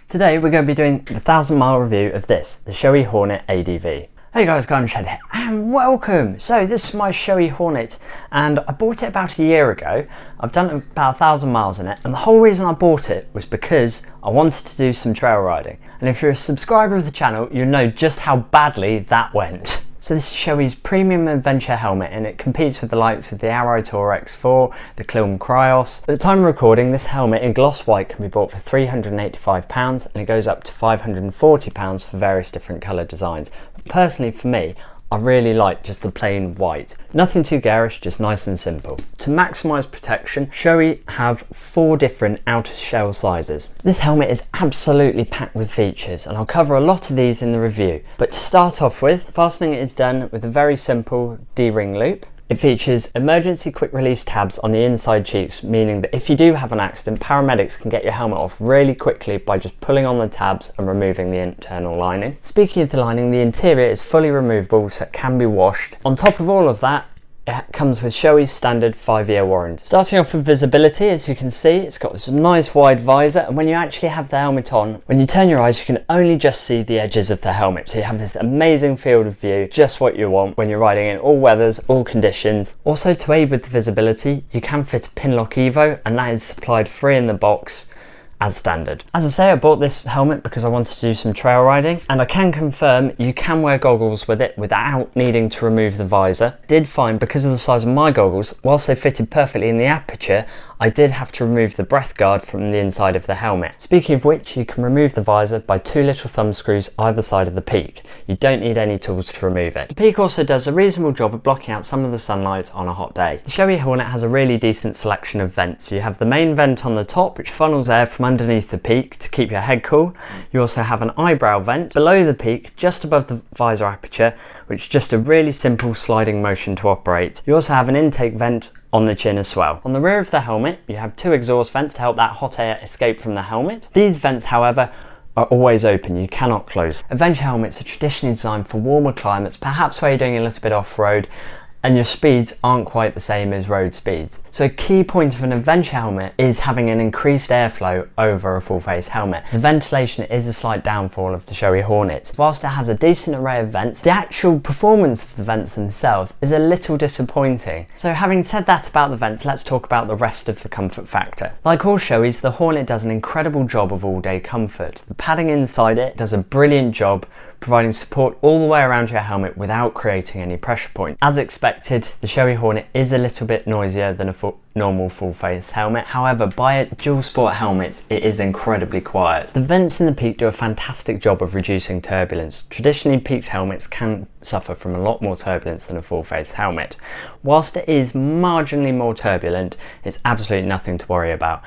Today we're going to be doing the 1,000-mile review of this, the Shoei Hornet ADV. Hey guys, Garden Shed here and welcome! So this is my Shoei Hornet and I bought it about a year ago. I've done about 1,000 miles in it, and the whole reason I bought it was because I wanted to do some trail riding. And if you're a subscriber of the channel, you'll know just how badly that went. So this is Shoei's premium adventure helmet and it competes with the likes of the Arrow Tour X4, the Kilm Cryos. At the time of recording, this helmet in gloss white can be bought for £385 and it goes up to £540 for various different colour designs. But personally for me, I really like just the plain white. Nothing too garish, just nice and simple. To maximise protection, Shoei have 4 different outer shell sizes. This helmet is absolutely packed with features and I'll cover a lot of these in the review. But to start off with, fastening is done with a very simple D-ring loop. It features emergency quick release tabs on the inside cheeks, meaning that if you do have an accident, paramedics can get your helmet off really quickly by just pulling on the tabs and removing the internal lining. Speaking of the lining, the interior is fully removable so it can be washed. On top of all of that, it comes with Shoei's standard 5-year warranty. Starting off with visibility, as you can see, it's got this nice wide visor, and when you actually have the helmet on, when you turn your eyes, you can only just see the edges of the helmet. So you have this amazing field of view, just what you want when you're riding in all weathers, all conditions. Also, to aid with the visibility, you can fit a Pinlock Evo, and that is supplied free in the box as standard. As I say, I bought this helmet because I wanted to do some trail riding, and I can confirm you can wear goggles with it without needing to remove the visor. I did find, because of the size of my goggles, whilst they fitted perfectly in the aperture, I did have to remove the breath guard from the inside of the helmet. Speaking of which, you can remove the visor by 2 little thumb screws either side of the peak. You don't need any tools to remove it. The peak also does a reasonable job of blocking out some of the sunlight on a hot day. The Shoei Hornet has a really decent selection of vents. You have the main vent on the top, which funnels air from underneath the peak to keep your head cool. You also have an eyebrow vent below the peak, just above the visor aperture, which is just a really simple sliding motion to operate. You also have an intake vent on the chin as well. On the rear of the helmet, you have 2 exhaust vents to help that hot air escape from the helmet. These vents, however, are always open, you cannot close. Adventure helmets are traditionally designed for warmer climates, perhaps where you're doing a little bit off-road and your speeds aren't quite the same as road speeds. So a key point of an adventure helmet is having an increased airflow over a full face helmet. The ventilation is a slight downfall of the Shoei Hornet. Whilst it has a decent array of vents, the actual performance of the vents themselves is a little disappointing. So having said that about the vents, let's talk about the rest of the comfort factor. Like all Shoeis, the Hornet does an incredible job of all-day comfort. The padding inside it does a brilliant job providing support all the way around your helmet without creating any pressure point. As expected, the Shoei Hornet is a little bit noisier than a normal full-face helmet. However, by dual sport helmets, it is incredibly quiet. The vents in the peak do a fantastic job of reducing turbulence. Traditionally, peaked helmets can suffer from a lot more turbulence than a full-face helmet. Whilst it is marginally more turbulent, it's absolutely nothing to worry about.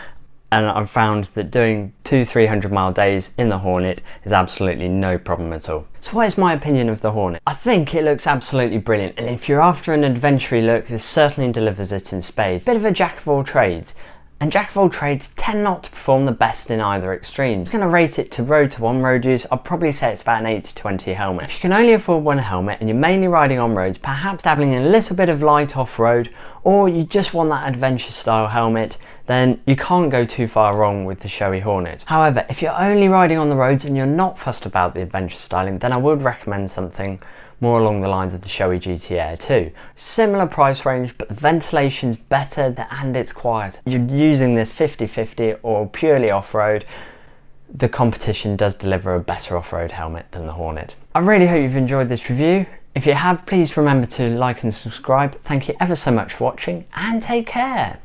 And I've found that doing 200-300 mile days in the Hornet is absolutely no problem at all. So what is my opinion of the Hornet? I think it looks absolutely brilliant, and if you're after an adventure look, this certainly delivers it in spades. Bit of a jack of all trades, and jack of all trades tend not to perform the best in either extremes. I'm going to rate it to on-road use, I'd probably say it's about an 8 to 20 helmet. If you can only afford one helmet and you're mainly riding on roads, perhaps dabbling in a little bit of light off-road, or you just want that adventure style helmet, then you can't go too far wrong with the Shoei Hornet. However, if you're only riding on the roads and you're not fussed about the adventure styling, then I would recommend something more along the lines of the Shoei GT Air 2. Similar price range, but the ventilation's better and it's quiet. You're using this 50-50 or purely off-road, the competition does deliver a better off-road helmet than the Hornet. I really hope you've enjoyed this review. If you have, please remember to like and subscribe. Thank you ever so much for watching and take care.